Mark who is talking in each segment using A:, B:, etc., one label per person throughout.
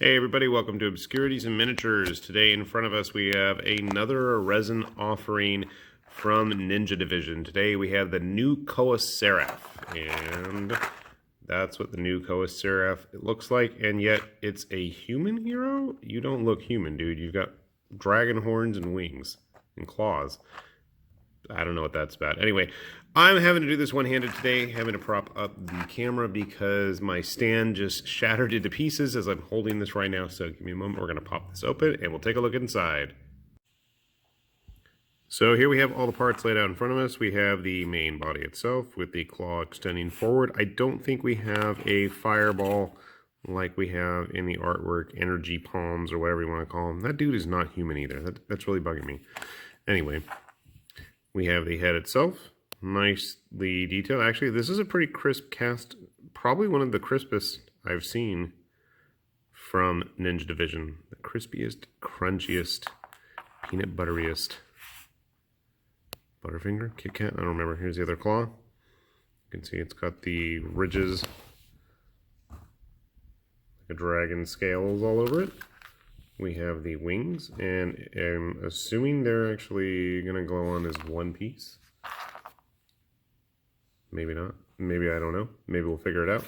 A: Hey everybody, welcome to Obscurities and Miniatures. Today in front of us we have another resin offering from Ninja Division. Today we have the Nu-Koa Seraph, and that's what the Nu-Koa Seraph looks like, and yet it's a human hero? You don't look human, dude. You've got dragon horns and wings and claws. I don't know what that's about. Anyway, I'm having to do this one-handed today, having to prop up the camera because my stand just shattered into pieces as I'm holding this right now. So give me a moment. We're going to pop this open and we'll take a look inside. So here we have all the parts laid out in front of us. We have the main body itself with the claw extending forward. I don't think we have a fireball like we have in the artwork, energy palms or whatever you want to call them. That dude is not human either. That's really bugging me. Anyway. We have the head itself, nicely detailed. Actually, this is a pretty crisp cast, probably one of the crispest I've seen from Ninja Division. The crispiest, crunchiest, peanut butteriest. Butterfinger? Kit Kat? I don't remember. Here's the other claw. You can see it's got the ridges, like a dragon scales all over it. We have the wings, and I'm assuming they're actually going to go on as one piece. Maybe not. Maybe, I don't know. Maybe we'll figure it out.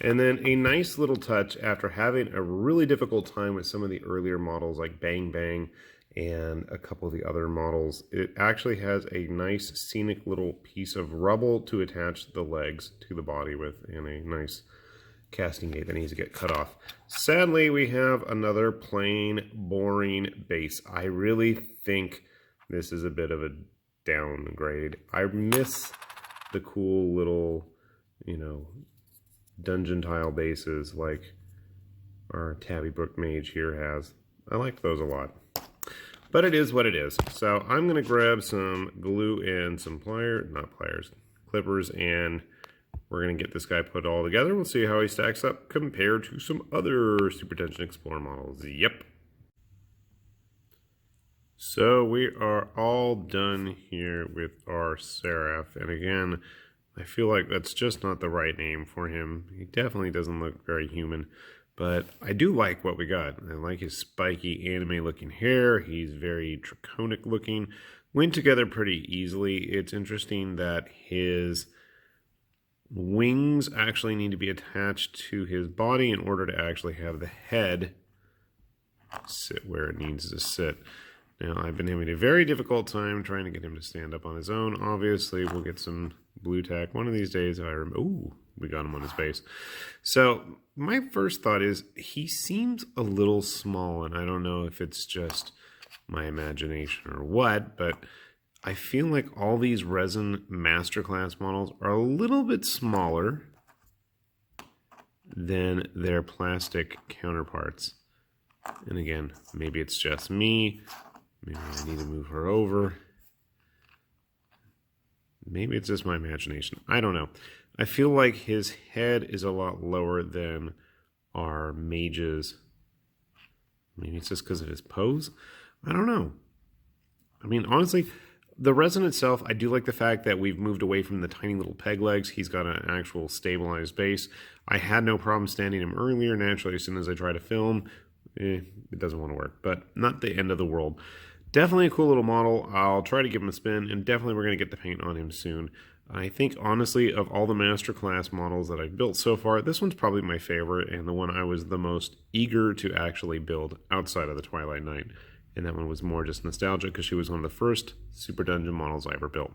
A: And then a nice little touch after having a really difficult time with some of the earlier models like Bang Bang and a couple of the other models. It actually has a nice scenic little piece of rubble to attach the legs to the body with, and a nice casting gate that needs to get cut off. Sadly, we have another plain, boring base. I really think this is a bit of a downgrade. I miss the cool little, dungeon tile bases like our Tabby Brook Mage here has. I like those a lot. But it is what it is. So I'm going to grab some glue and some clippers, and we're going to get this guy put all together. We'll see how he stacks up compared to some other Super Dungeon Explorer models. Yep. So we are all done here with our Seraph. And again, I feel like that's just not the right name for him. He definitely doesn't look very human. But I do like what we got. I like his spiky anime-looking hair. He's very draconic looking. Went together pretty easily. It's interesting that his wings actually need to be attached to his body in order to actually have the head sit where it needs to sit. Now, I've been having a very difficult time trying to get him to stand up on his own. Obviously, we'll get some blue tack one of these days. Ooh, we got him on his base. So my first thought is he seems a little small, and I don't know if it's just my imagination or what, but I feel like all these Resin Masterclass models are a little bit smaller than their plastic counterparts. And again, maybe it's just me. Maybe I need to move her over. Maybe it's just my imagination. I don't know. I feel like his head is a lot lower than our mage's. Maybe it's just because of his pose. I don't know. I mean, honestly, the resin itself, I do like the fact that we've moved away from the tiny little peg legs. He's got an actual stabilized base. I had no problem standing him earlier. Naturally, as soon as I try to film, it doesn't want to work. But not the end of the world. Definitely a cool little model. I'll try to give him a spin, and definitely we're going to get the paint on him soon. I think, honestly, of all the Masterclass models that I've built so far, this one's probably my favorite, and the one I was the most eager to actually build outside of the Twilight Knight. And that one was more just nostalgia because she was one of the first Super Dungeon models I ever built.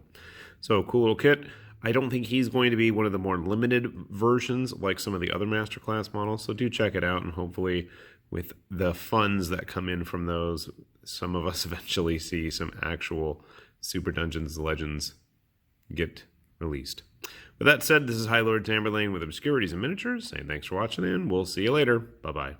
A: So, cool little kit. I don't think he's going to be one of the more limited versions like some of the other Masterclass models. So do check it out, and hopefully with the funds that come in from those, some of us eventually see some actual Super Dungeons Legends get released. With that said, this is High Lord Tamberlane with Obscurities and Miniatures, saying thanks for watching, and we'll see you later. Bye-bye.